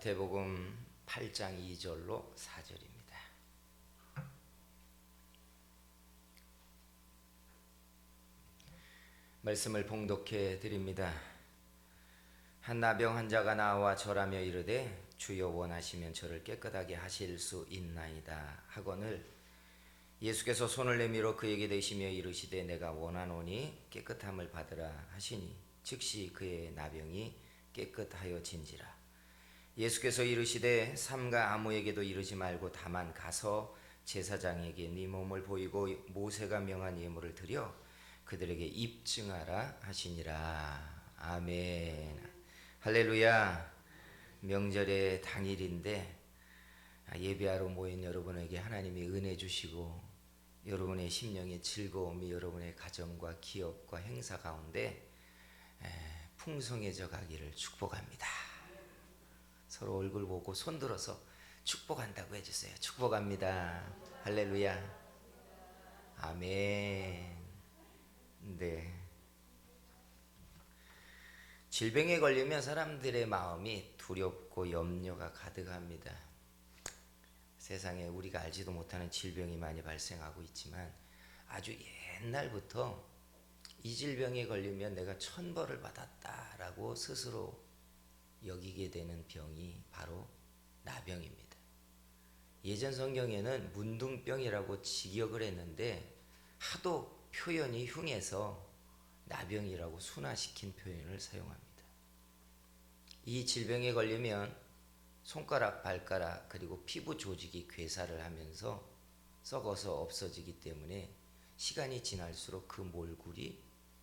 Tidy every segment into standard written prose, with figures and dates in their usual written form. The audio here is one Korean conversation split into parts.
마태복음 8장 2절로 4절입니다. 말씀을 봉독해 드립니다. 한 나병 환자가 나와 절하며 이르되 주여 원하시면 저를 깨끗하게 하실 수 있나이다 하거늘 예수께서 손을 내밀어 그에게 대시며 이르시되 내가 원하노니 깨끗함을 받으라 하시니 즉시 그의 나병이 깨끗하여진지라. 예수께서 이르시되 삼가 아무에게도 이르지 말고 다만 가서 제사장에게 네 몸을 보이고 모세가 명한 예물을 드려 그들에게 입증하라 하시니라. 아멘. 할렐루야. 명절의 당일인데 예배하러 모인 여러분에게 하나님이 은혜 주시고 여러분의 심령의 즐거움이 여러분의 가정과 기업과 행사 가운데 풍성해져 가기를 축복합니다. 서로 얼굴 보고 손들어서 축복한다고 해주세요. 축복합니다. 할렐루야. 아멘. 네. 질병에 걸리면 사람들의 마음이 두렵고 염려가 가득합니다. 세상에 우리가 알지도 못하는 질병이 많이 발생하고 있지만 아주 옛날부터 이 질병에 걸리면 내가 천벌을 받았다라고 스스로 여기게 되는 병이 바로 나병입니다. 예전 성경에는 문둥병이라고 직역을 했는데 하도 표현이 흉해서 나병이라고 순화시킨 표현을 사용합니다. 이 질병에 걸리면 손가락, 발가락 그리고 피부 조직이 괴사를 하면서 썩어서 없어지기 때문에 시간이 지날수록 그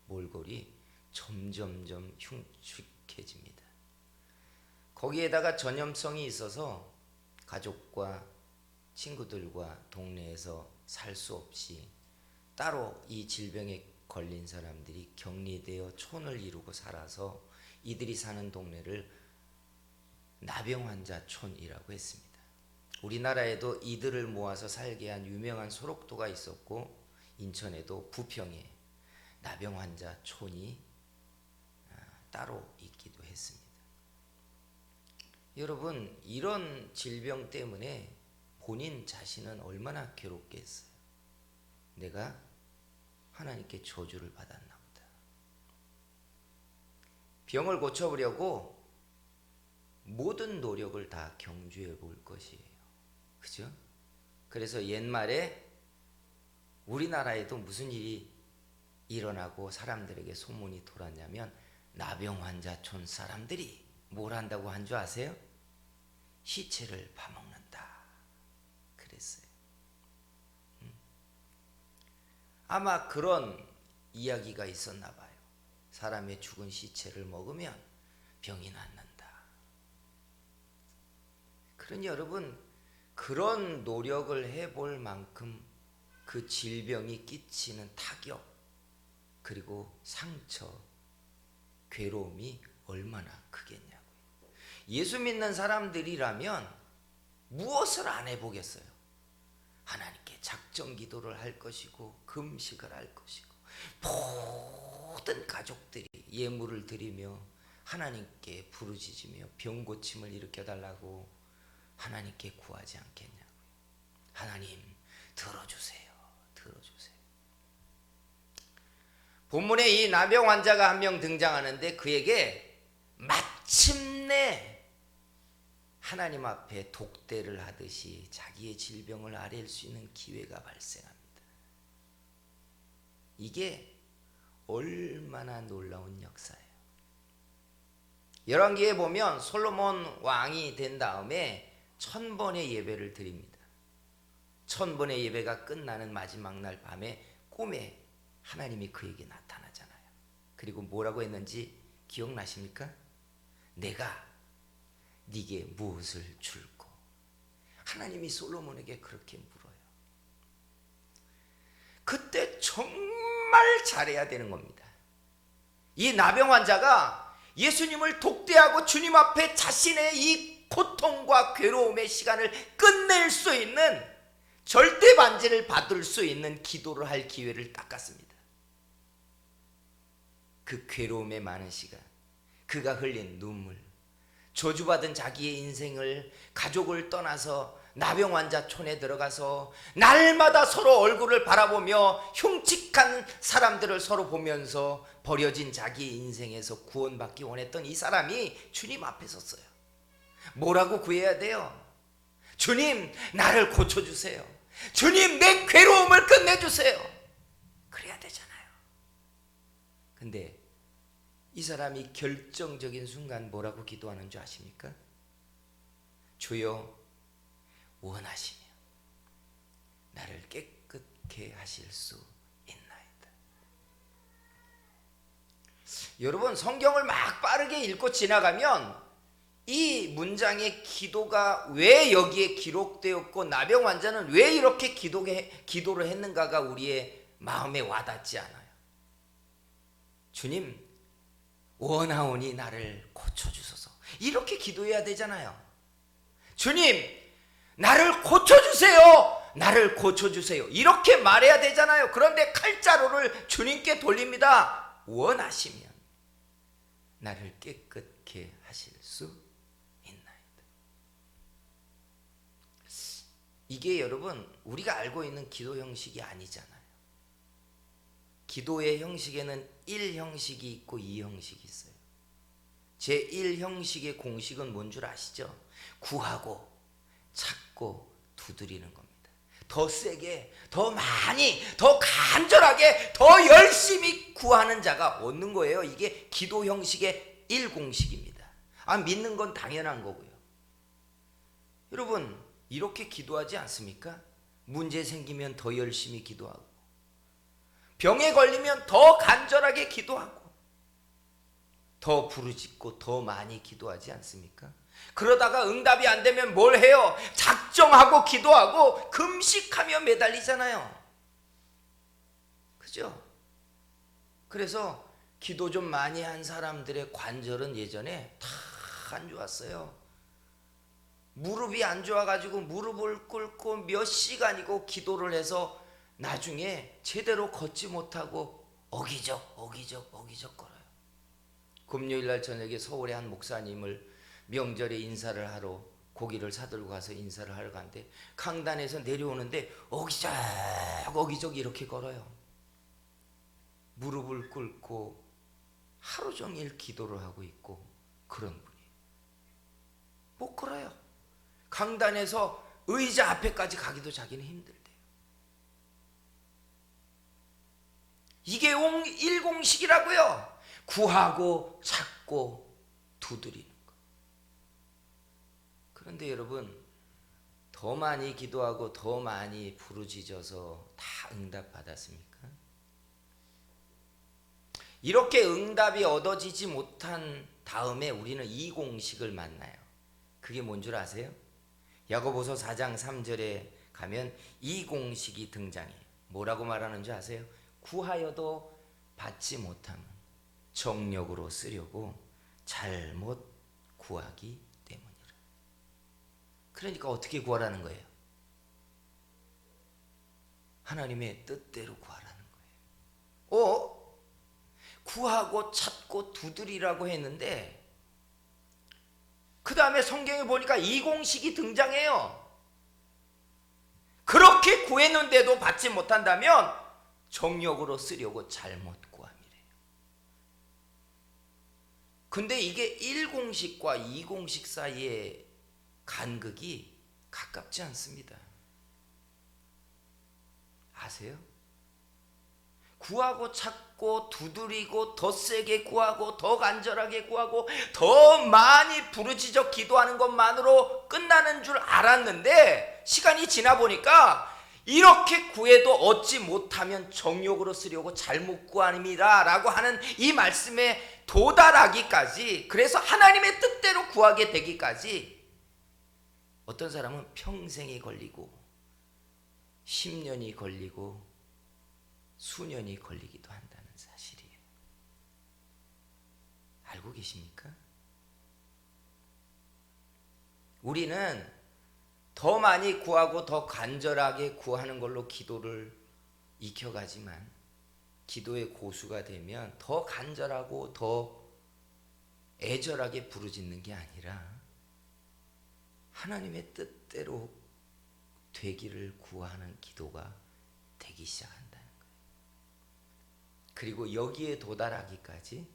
몰골이 점점점 흉측해집니다. 거기에다가 전염성이 있어서 가족과 친구들과 동네에서 살 수 없이 따로 이 질병에 걸린 사람들이 격리되어 촌을 이루고 살아서 이들이 사는 동네를 나병 환자 촌이라고 했습니다. 우리나라에도 이들을 모아서 살게 한 유명한 소록도가 있었고 인천에도 부평에 나병 환자 촌이 따로 있기도 했습니다. 여러분, 이런 질병 때문에 본인 자신은 얼마나 괴롭겠어요. 내가 하나님께 저주를 받았나 보다. 병을 고쳐보려고 모든 노력을 다 경주해 볼 것이에요. 그죠? 그래서 옛말에 우리나라에도 무슨 일이 일어나고 사람들에게 소문이 돌았냐면 나병 환자촌 사람들이 뭘 한다고 한 줄 아세요? 시체를 파먹는다 그랬어요. 아마 그런 이야기가 있었나 봐요. 사람의 죽은 시체를 먹으면 병이 낫는다. 그러니 여러분, 그런 노력을 해볼 만큼 그 질병이 끼치는 타격 그리고 상처, 괴로움이 얼마나 크겠냐고요. 예수 믿는 사람들이라면 무엇을 안 해보겠어요? 하나님께 작정 기도를 할 것이고 금식을 할 것이고 모든 가족들이 예물을 드리며 하나님께 부르짖으며 병 고침을 일으켜달라고 하나님께 구하지 않겠냐고요. 하나님 들어주세요. 들어주세요. 본문에 이 나병 환자가 한 명 등장하는데 그에게 마침내 하나님 앞에 독대를 하듯이 자기의 질병을 아뢰일 수 있는 기회가 발생합니다. 이게 얼마나 놀라운 역사예요. 열왕기에 보면 솔로몬 왕이 된 다음에 1000번의 예배를 드립니다. 1000번의 예배가 끝나는 마지막 날 밤에 꿈에 하나님이 그에게 나타나잖아요. 그리고 뭐라고 했는지 기억나십니까? 내가 네게 무엇을 줄고. 하나님이 솔로몬에게 그렇게 물어요. 그때 정말 잘해야 되는 겁니다. 이 나병 환자가 예수님을 독대하고 주님 앞에 자신의 이 고통과 괴로움의 시간을 끝낼 수 있는 절대 반지를 받을 수 있는 기도를 할 기회를 닦았습니다. 그 괴로움의 많은 시간, 그가 흘린 눈물, 저주받은 자기의 인생을, 가족을 떠나서 나병환자촌에 들어가서 날마다 서로 얼굴을 바라보며 흉측한 사람들을 서로 보면서 버려진 자기 인생에서 구원받기 원했던 이 사람이 주님 앞에 섰어요. 뭐라고 구해야 돼요? 주님, 나를 고쳐주세요. 주님, 내 괴로움을 끝내주세요. 그래야 되잖아요. 근데 이 사람이 결정적인 순간 뭐라고 기도하는 줄 아십니까? 주여, 원하시면 나를 깨끗게 하실 수 있나이다. 여러분, 성경을 막 빠르게 읽고 지나가면 이 문장의 기도가 왜 여기에 기록되었고 나병 환자는 왜 이렇게 기도를 했는가가 우리의 마음에 와닿지 않아요. 주님, 원하오니 나를 고쳐주소서. 이렇게 기도해야 되잖아요. 주님, 나를 고쳐주세요. 나를 고쳐주세요. 이렇게 말해야 되잖아요. 그런데 칼자루를 주님께 돌립니다. 원하시면 나를 깨끗게 하실 수 있나이다. 이게 여러분, 우리가 알고 있는 기도 형식이 아니잖아요. 기도의 형식에는 1형식이 있고 2형식이 있어요. 제1형식의 공식은 뭔 줄 아시죠? 구하고 찾고 두드리는 겁니다. 더 세게, 더 많이, 더 간절하게, 더 열심히 구하는 자가 얻는 거예요. 이게 기도 형식의 1공식입니다. 믿는 건 당연한 거고요. 여러분, 이렇게 기도하지 않습니까? 문제 생기면 더 열심히 기도하고, 병에 걸리면 더 간절하게 기도하고, 더 부르짖고 더 많이 기도하지 않습니까? 그러다가 응답이 안 되면 뭘 해요? 작정하고 기도하고 금식하며 매달리잖아요. 그죠? 그래서 기도 좀 많이 한 사람들의 관절은 예전에 다 안 좋았어요. 무릎이 안 좋아가지고 무릎을 꿇고 몇 시간이고 기도를 해서 나중에 제대로 걷지 못하고 어기적 걸어요. 금요일날 저녁에 서울의 한 목사님을 명절에 인사를 하러 고기를 사들고 가서 인사를 하러 갔는데 강단에서 내려오는데 어기적 이렇게 걸어요. 무릎을 꿇고 하루 종일 기도를 하고 있고 그런 분이 못 걸어요. 강단에서 의자 앞에까지 가기도 자기는 힘들대요. 이게 1공식이라고요. 구하고 찾고 두드리는 거. 그런데 여러분, 더 많이 기도하고 더 많이 부르짖어서 다 응답 받았습니까? 이렇게 응답이 얻어지지 못한 다음에 우리는 2공식을 만나요. 그게 뭔 줄 아세요? 야고보서 4장 3절에 가면 2공식이 등장해요. 뭐라고 말하는 줄 아세요? 구하여도 받지 못하면 정력으로 쓰려고 잘못 구하기 때문이라. 그러니까 어떻게 구하라는 거예요? 하나님의 뜻대로 구하라는 거예요. 구하고 찾고 두드리라고 했는데 그 다음에 성경에 보니까 2공식이 등장해요. 그렇게 구했는데도 받지 못한다면 정력으로 쓰려고 잘못 구함이래요. 근데 이게 1공식과 2공식 사이의 간극이 가깝지 않습니다. 아세요? 구하고 찾고 두드리고 더 세게 구하고 더 간절하게 구하고 더 많이 부르짖어 기도하는 것만으로 끝나는 줄 알았는데 시간이 지나 보니까 이렇게 구해도 얻지 못하면 정욕으로 쓰려고 잘못 구합니다 라고 하는 이 말씀에 도달하기까지, 그래서 하나님의 뜻대로 구하게 되기까지 어떤 사람은 평생이 걸리고 10년이 걸리고 수년이 걸리기도 한다는 사실이에요. 알고 계십니까? 우리는 더 많이 구하고 더 간절하게 구하는 걸로 기도를 익혀가지만 기도의 고수가 되면 더 간절하고 더 애절하게 부르짖는 게 아니라 하나님의 뜻대로 되기를 구하는 기도가 되기 시작한다는 거예요. 그리고 여기에 도달하기까지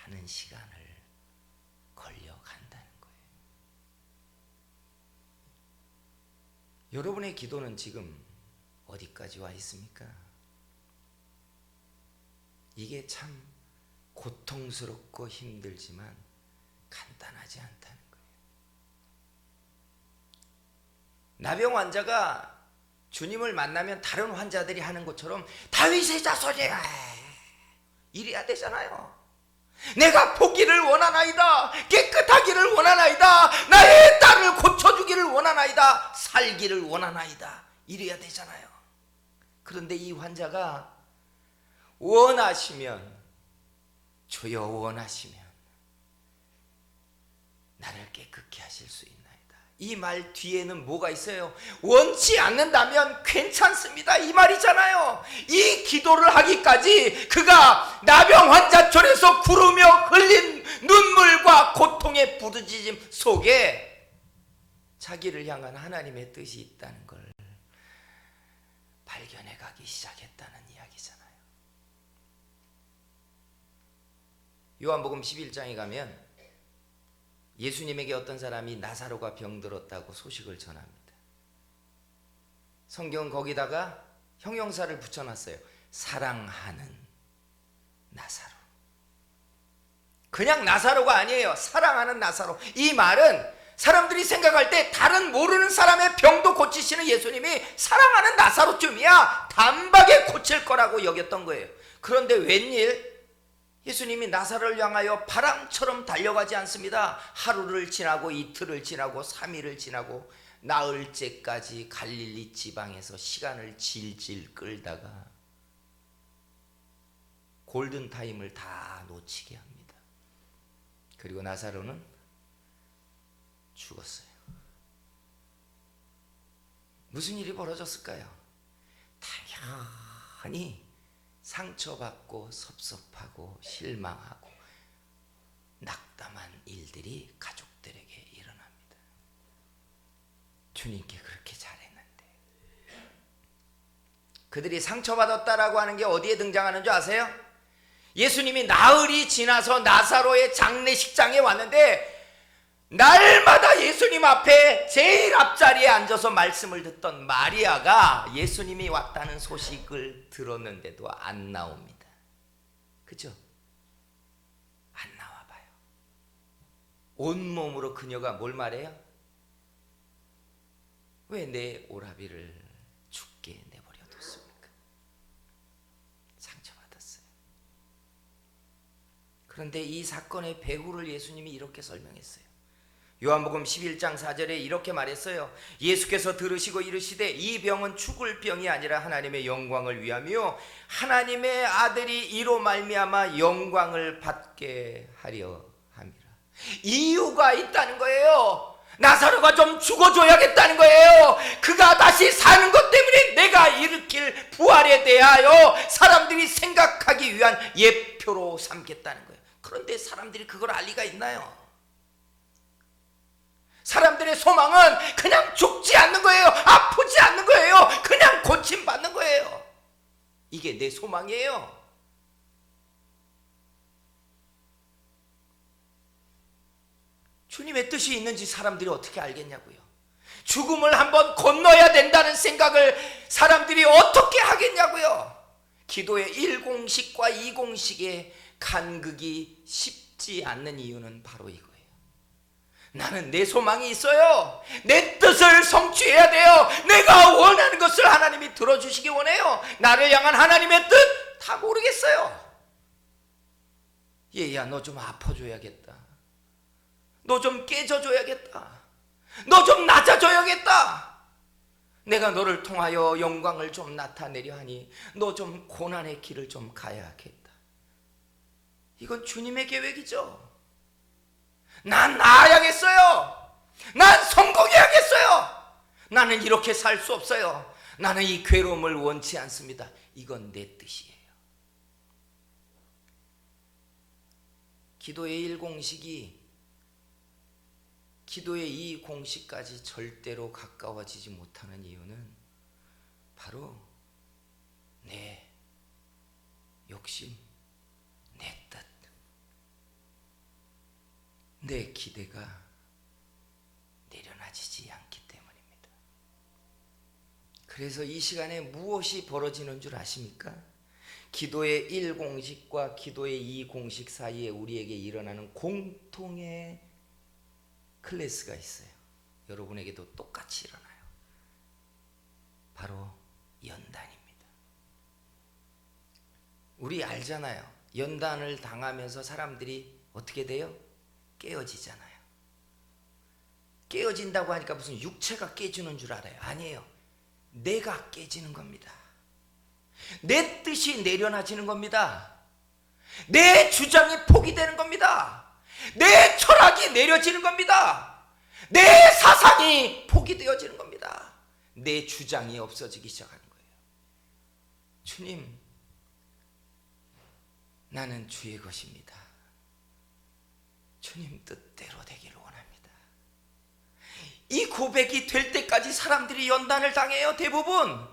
많은 시간을 걸려간다는 거예요. 여러분의 기도는 지금 어디까지 와 있습니까? 이게 참 고통스럽고 힘들지만 간단하지 않다는 거예요. 나병 환자가 주님을 만나면 다른 환자들이 하는 것처럼 다윗의 자손이야 이래야 되잖아요. 내가 보기를 원하나이다, 깨끗하기를 원하나이다, 나의 딸을 고쳐주기를 원하나이다, 살기를 원하나이다, 이래야 되잖아요. 그런데 이 환자가 원하시면, 주여 원하시면 나를 깨끗게 하실 수 있나이다. 이 말 뒤에는 뭐가 있어요? 원치 않는다면 괜찮습니다, 이 말이잖아요. 이 기도를 하기까지 그가 나병 환자촌에서 구르며 흘린 눈물과 고통의 부르짖음 속에 자기를 향한 하나님의 뜻이 있다는 걸 발견해 가기 시작했다는 이야기잖아요. 요한복음 11장에 가면 예수님에게 어떤 사람이 나사로가 병들었다고 소식을 전합니다. 성경은 거기다가 형용사를 붙여놨어요. 사랑하는 나사로. 그냥 나사로가 아니에요. 사랑하는 나사로. 이 말은 사람들이 생각할 때 다른 모르는 사람의 병도 고치시는 예수님이 사랑하는 나사로쯤이야 단박에 고칠 거라고 여겼던 거예요. 그런데 웬일? 예수님이 나사로를 향하여 바람처럼 달려가지 않습니다. 하루를 지나고 이틀을 지나고 3일을 지나고 나흘째까지 갈릴리 지방에서 시간을 질질 끌다가 골든타임을 다 놓치게 합니다. 그리고 나사로는 죽었어요. 무슨 일이 벌어졌을까요? 당연히 상처받고 섭섭하고 실망하고 낙담한 일들이 가족들에게 일어납니다. 주님께 그렇게 잘했는데. 그들이 상처받았다라고 하는 게 어디에 등장하는 줄 아세요? 예수님이 나흘이 지나서 나사로의 장례식장에 왔는데 날마다 예수님 앞에 제일 앞자리에 앉아서 말씀을 듣던 마리아가 예수님이 왔다는 소식을 들었는데도 안 나옵니다. 그죠? 안 나와봐요. 온몸으로 그녀가 뭘 말해요? 왜 내 오라비를 죽게 내버려뒀습니까? 상처받았어요. 그런데 이 사건의 배후를 예수님이 이렇게 설명했어요. 요한복음 11장 4절에 이렇게 말했어요. 예수께서 들으시고 이르시되 이 병은 죽을 병이 아니라 하나님의 영광을 위하며 하나님의 아들이 이로 말미암아 영광을 받게 하려 함이라. 이유가 있다는 거예요. 나사로가 좀 죽어줘야겠다는 거예요. 그가 다시 사는 것 때문에 내가 일으킬 부활에 대하여 사람들이 생각하기 위한 예표로 삼겠다는 거예요. 그런데 사람들이 그걸 알 리가 있나요? 사람들의 소망은 그냥 죽지 않는 거예요. 아프지 않는 거예요. 그냥 고침받는 거예요. 이게 내 소망이에요. 주님의 뜻이 있는지 사람들이 어떻게 알겠냐고요. 죽음을 한번 건너야 된다는 생각을 사람들이 어떻게 하겠냐고요. 기도의 1공식과 2공식의 간극이 쉽지 않는 이유는 바로 이거예요. 나는 내 소망이 있어요. 내 뜻을 성취해야 돼요. 내가 원하는 것을 하나님이 들어주시기 원해요. 나를 향한 하나님의 뜻 다 모르겠어요. 얘야 너 좀 아파줘야겠다. 너 좀 깨져줘야겠다. 너 좀 낮아져야겠다. 내가 너를 통하여 영광을 좀 나타내려 하니 너 좀 고난의 길을 좀 가야겠다. 이건 주님의 계획이죠. 난 나아야겠어요. 난 성공해야겠어요. 나는 이렇게 살 수 없어요. 나는 이 괴로움을 원치 않습니다. 이건 내 뜻이에요. 기도의 1공식이 기도의 2공식까지 절대로 가까워지지 못하는 이유는 바로 내 욕심, 내 뜻, 내 기대가 내려놔지지 않기 때문입니다. 그래서 이 시간에 무엇이 벌어지는 줄 아십니까? 기도의 1공식과 기도의 2공식 사이에 우리에게 일어나는 공통의 클래스가 있어요. 여러분에게도 똑같이 일어나요. 바로 연단입니다. 우리 알잖아요. 연단을 당하면서 사람들이 어떻게 돼요? 깨어지잖아요. 깨어진다고 하니까 무슨 육체가 깨지는 줄 알아요? 아니에요. 내가 깨지는 겁니다. 내 뜻이 내려놔지는 겁니다. 내 주장이 포기되는 겁니다. 내 철학이 내려지는 겁니다. 내 사상이 포기되어지는 겁니다. 내 주장이 없어지기 시작하는 거예요. 주님, 나는 주의 것입니다. 주님 뜻대로 되기를 원합니다. 이 고백이 될 때까지 사람들이 연단을 당해요. 대부분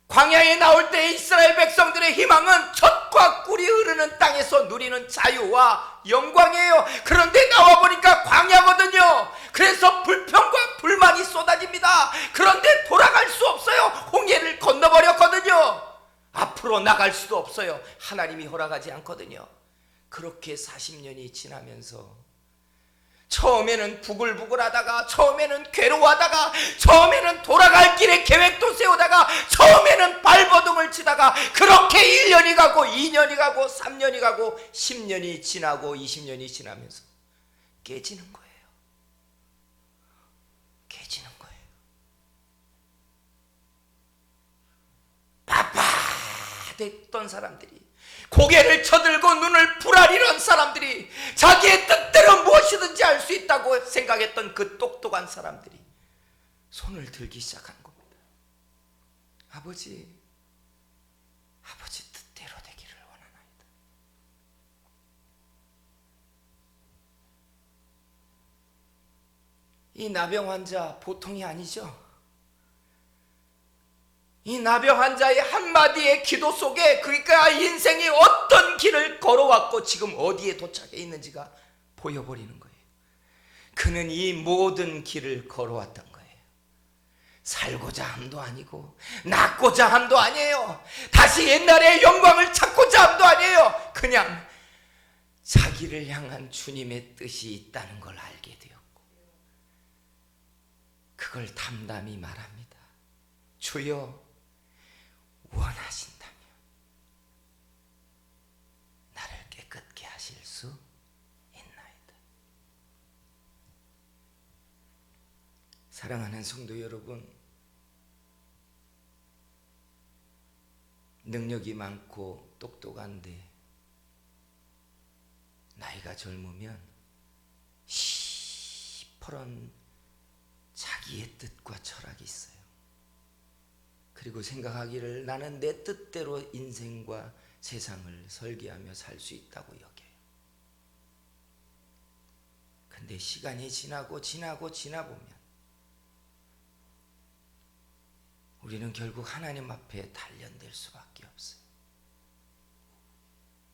광야에 나올 때 이스라엘 백성들의 희망은 젖과 꿀이 흐르는 땅에서 누리는 자유와 영광이에요. 그런데 나와보니까 광야거든요. 그래서 불평과 불만이 쏟아집니다. 그런데 돌아갈 수 없어요. 홍해를 건너버렸거든요. 앞으로 나갈 수도 없어요. 하나님이 허락하지 않거든요. 그렇게 40년이 지나면서 처음에는 부글부글하다가, 처음에는 괴로워하다가, 처음에는 돌아갈 길에 계획도 세우다가, 처음에는 발버둥을 치다가, 그렇게 1년이 가고 2년이 가고 3년이 가고 10년이 지나고 20년이 지나면서 깨지는 거예요. 깨지는 거예요. 바빠됐던 사람들이, 고개를 쳐들고 눈을 부라리던 사람들이, 자기의 뜻대로 무엇이든지 할 수 있다고 생각했던 그 똑똑한 사람들이 손을 들기 시작한 겁니다. 아버지 뜻대로 되기를 원하나이다. 이 나병 환자 보통이 아니죠. 이 나병 환자의 한마디의 기도 속에 그러니까 인생이 어떤 길을 걸어왔고 지금 어디에 도착해 있는지가 보여버리는 거예요. 그는 이 모든 길을 걸어왔던 거예요. 살고자 함도 아니고 낳고자 함도 아니에요. 다시 옛날의 영광을 찾고자 함도 아니에요. 그냥 자기를 향한 주님의 뜻이 있다는 걸 알게 되었고 그걸 담담히 말합니다. 주여 원하신다면 나를 깨끗게 하실 수 있나이다. 사랑하는 성도 여러분, 능력이 많고 똑똑한데 나이가 젊으면 시퍼런 자기의 뜻과 철학이 있어요. 그리고 생각하기를 나는 내 뜻대로 인생과 세상을 설계하며 살 수 있다고 여겨요. 근데 시간이 지나보면 우리는 결국 하나님 앞에 단련될 수밖에 없어요.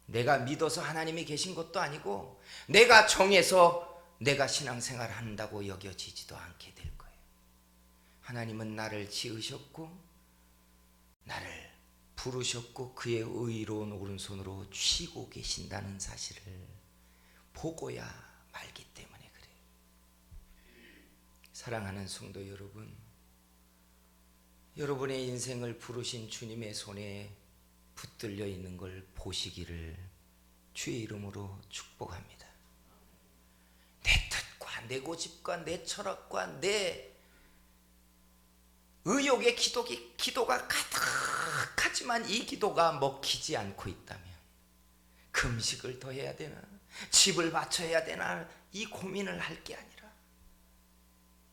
내가 믿어서 하나님이 계신 것도 아니고 내가 정해서 내가 신앙생활을 한다고 여겨지지도 않게 될 거예요. 하나님은 나를 지으셨고 나를 부르셨고 그의 의로운 오른손으로 쥐고 계신다는 사실을 보고야 말기 때문에 그래요. 사랑하는 성도 여러분, 여러분의 인생을 부르신 주님의 손에 붙들려 있는 걸 보시기를 주의 이름으로 축복합니다. 내 뜻과 내 고집과 내 철학과 내 의욕의 기도가 가득하지만 이 기도가 먹히지 않고 있다면 금식을 더 해야 되나 집을 바쳐야 되나 이 고민을 할 게 아니라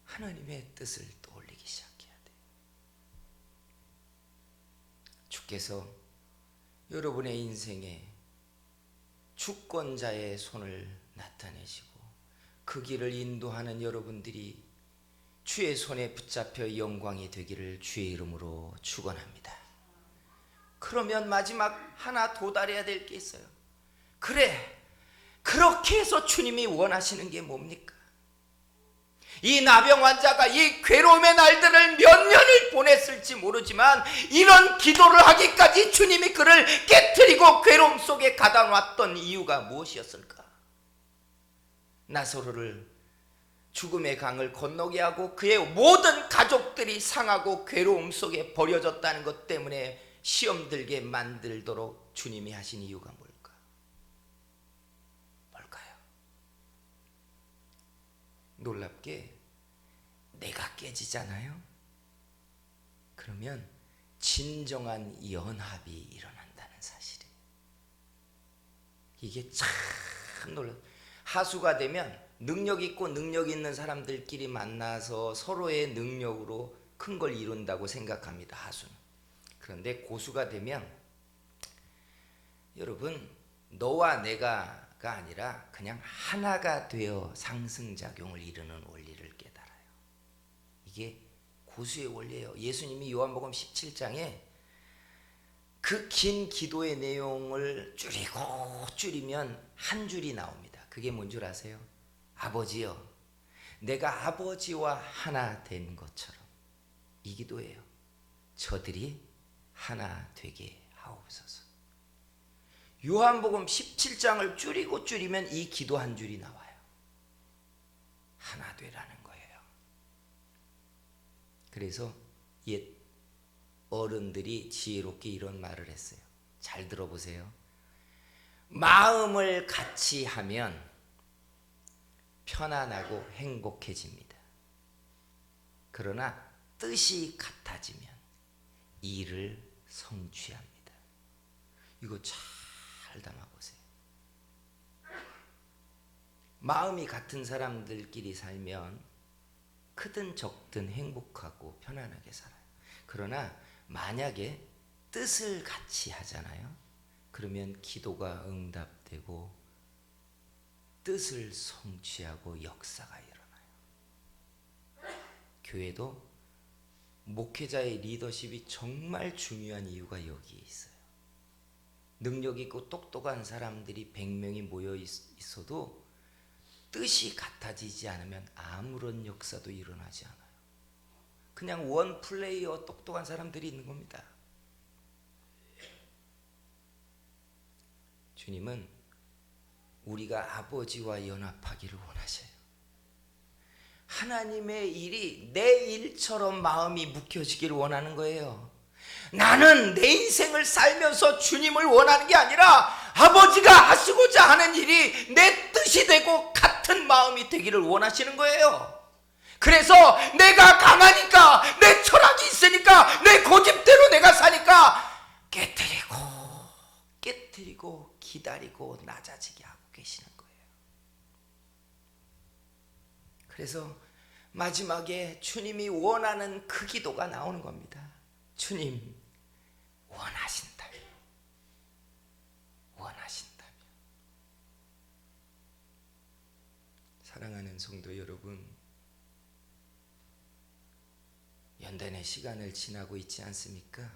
하나님의 뜻을 떠올리기 시작해야 돼요. 주께서 여러분의 인생에 주권자의 손을 나타내시고 그 길을 인도하는 여러분들이 주의 손에 붙잡혀 영광이 되기를 주의 이름으로 축원합니다. 그러면 마지막 하나 도달해야 될 게 있어요. 그래, 그렇게 해서 주님이 원하시는 게 뭡니까? 이 나병 환자가 이 괴로움의 날들을 몇 년을 보냈을지 모르지만 이런 기도를 하기까지 주님이 그를 깨트리고 괴로움 속에 가다 놨던 이유가 무엇이었을까? 나사로를 죽음의 강을 건너게 하고 그의 모든 가족들이 상하고 괴로움 속에 버려졌다는 것 때문에 시험 들게 만들도록 주님이 하신 이유가 뭘까? 뭘까요? 놀랍게 내가 깨지잖아요. 그러면 진정한 연합이 일어난다는 사실이에요. 이게 참 놀라워요. 하수가 되면 능력 있고 능력 있는 사람들끼리 만나서 서로의 능력으로 큰 걸 이룬다고 생각합니다. 하수는. 그런데 고수가 되면 여러분 너와 내가가 아니라 그냥 하나가 되어 상승작용을 이루는 원리를 깨달아요. 이게 고수의 원리예요. 예수님이 요한복음 17장에 그 긴 기도의 내용을 줄이면 한 줄이 나옵니다. 그게 뭔 줄 아세요? 아버지여, 내가 아버지와 하나 된 것처럼. 이 기도예요. 저들이 하나 되게 하옵소서. 요한복음 17장을 줄이면 이 기도 한 줄이 나와요. 하나 되라는 거예요. 그래서 옛 어른들이 지혜롭게 이런 말을 했어요. 잘 들어보세요. 마음을 같이 하면 편안하고 행복해집니다. 그러나 뜻이 같아지면 일을 성취합니다. 이거 잘 담아보세요. 마음이 같은 사람들끼리 살면 크든 적든 행복하고 편안하게 살아요. 그러나 만약에 뜻을 같이 하잖아요. 그러면 기도가 응답되고 뜻을 성취하고 역사가 일어나요. 교회도 목회자의 리더십이 정말 중요한 이유가 여기에 있어요. 능력 있고 똑똑한 사람들이 100명이 모여 있어도 뜻이 같아지지 않으면 아무런 역사도 일어나지 않아요. 그냥 원 플레이어 똑똑한 사람들이 있는 겁니다. 주님은 우리가 아버지와 연합하기를 원하셔요. 하나님의 일이 내 일처럼 마음이 묶여지기를 원하는 거예요. 나는 내 인생을 살면서 주님을 원하는 게 아니라 아버지가 하시고자 하는 일이 내 뜻이 되고 같은 마음이 되기를 원하시는 거예요. 그래서 내가 강하니까, 내 철학이 있으니까, 내 고집대로 내가 사니까 깨트리고 기다리고 낮아지게 하고 계시는 거예요. 그래서 마지막에 주님이 원하는 그 기도가 나오는 겁니다. 주님, 원하신다면. 사랑하는 성도 여러분, 연단의 시간을 지나고 있지 않습니까?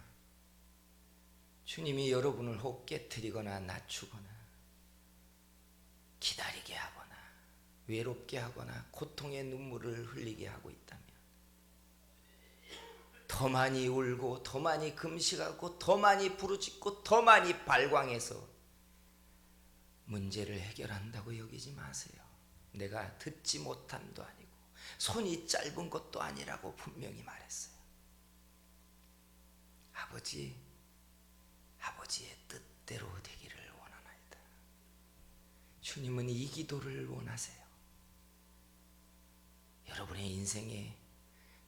주님이 여러분을 혹 깨트리거나 낮추거나 기다리게 하거나 외롭게 하거나 고통의 눈물을 흘리게 하고 있다면, 더 많이 울고 더 많이 금식하고 더 많이 부르짖고 더 많이 발광해서 문제를 해결한다고 여기지 마세요. 내가 듣지 못함도 아니고 손이 짧은 것도 아니라고 분명히 말했어요. 아버지의 뜻대로 되기를 원하나이다. 주님은 이 기도를 원하세요. 여러분의 인생에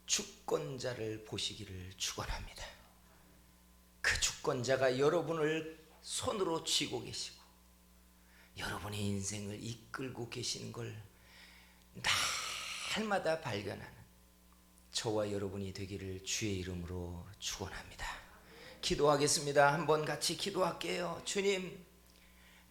주권자를 보시기를 축원합니다. 그 주권자가 여러분을 손으로 쥐고 계시고 여러분의 인생을 이끌고 계시는 걸 날마다 발견하는 저와 여러분이 되기를 주의 이름으로 축원합니다. 기도하겠습니다. 한번 같이 기도할게요. 주님,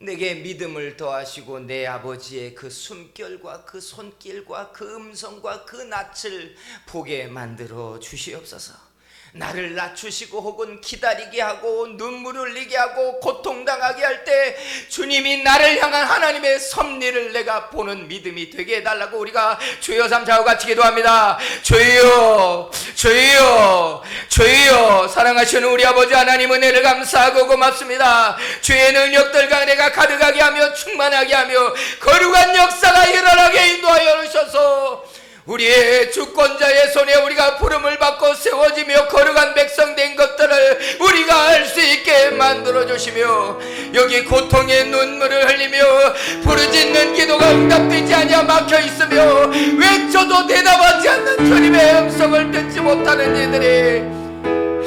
내게 믿음을 더하시고 내 아버지의 그 숨결과 그 손길과 그 음성과 그 낯을 보게 만들어 주시옵소서. 나를 낮추시고 혹은 기다리게 하고 눈물 흘리게 하고 고통당하게 할 때 주님이 나를 향한 하나님의 섭리를 내가 보는 믿음이 되게 해달라고 우리가 주여 삼자와 같이 기도합니다. 주여 주여 주여. 사랑하시는 우리 아버지 하나님, 은혜를 감사하고 고맙습니다. 주의 능력들과 내가 가득하게 하며 충만하게 하며 거룩한 역사가 일어나게 인도하여 주셔서 우리의 주권자의 손에 우리가 부름을 받고 세워지며 거룩한 백성 된 것들을 우리가 알 수 있게 만들어 주시며, 여기 고통의 눈물을 흘리며 부르짖는 기도가 응답되지 아니하 막혀 있으며 외쳐도 대답하지 않는 주님의 음성을 듣지 못하는 이들이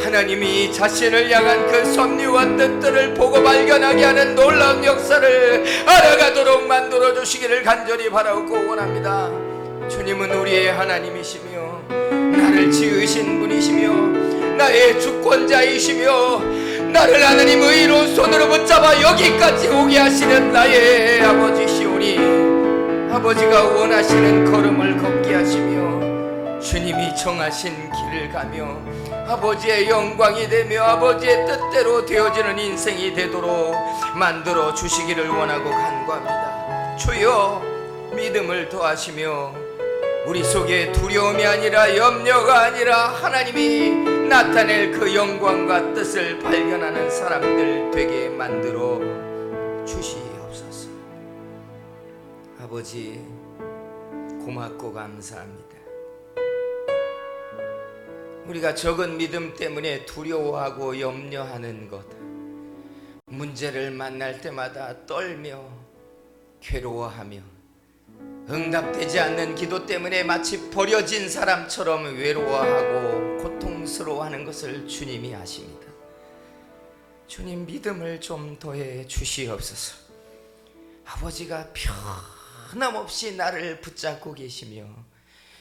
하나님이 자신을 향한 그 섭리와 뜻들을 보고 발견하게 하는 놀라운 역사를 알아가도록 만들어 주시기를 간절히 바라고 원합니다. 주님은 우리의 하나님이시며 나를 지으신 분이시며 나의 주권자이시며 나를 하나님 의로운 손으로 붙잡아 여기까지 오게 하시는 나의 아버지시오니, 아버지가 원하시는 걸음을 걷게 하시며 주님이 정하신 길을 가며 아버지의 영광이 되며 아버지의 뜻대로 되어지는 인생이 되도록 만들어 주시기를 원하고 간구합니다. 주여, 믿음을 더하시며 우리 속에 두려움이 아니라 염려가 아니라 하나님이 나타낼 그 영광과 뜻을 발견하는 사람들 되게 만들어 주시옵소서. 아버지, 고맙고 감사합니다. 우리가 적은 믿음 때문에 두려워하고 염려하는 것, 문제를 만날 때마다 떨며 괴로워하며 응답되지 않는 기도 때문에 마치 버려진 사람처럼 외로워하고 고통스러워하는 것을 주님이 아십니다. 주님, 믿음을 좀 더해 주시옵소서. 아버지가 변함없이 나를 붙잡고 계시며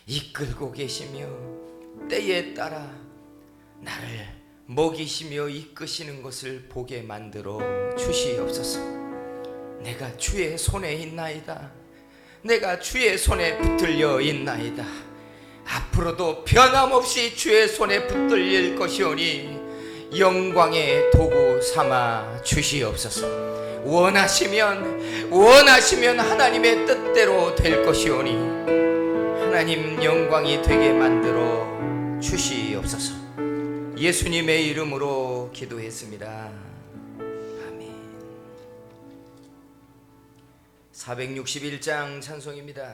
이끌고 계시며 때에 따라 나를 먹이시며 이끄시는 것을 보게 만들어 주시옵소서. 내가 주의 손에 있나이다. 내가 주의 손에 붙들려 있나이다. 앞으로도 변함없이 주의 손에 붙들릴 것이오니 영광의 도구 삼아 주시옵소서. 원하시면 하나님의 뜻대로 될 것이오니 하나님 영광이 되게 만들어 주시옵소서. 예수님의 이름으로 기도했습니다. 461장 찬송입니다.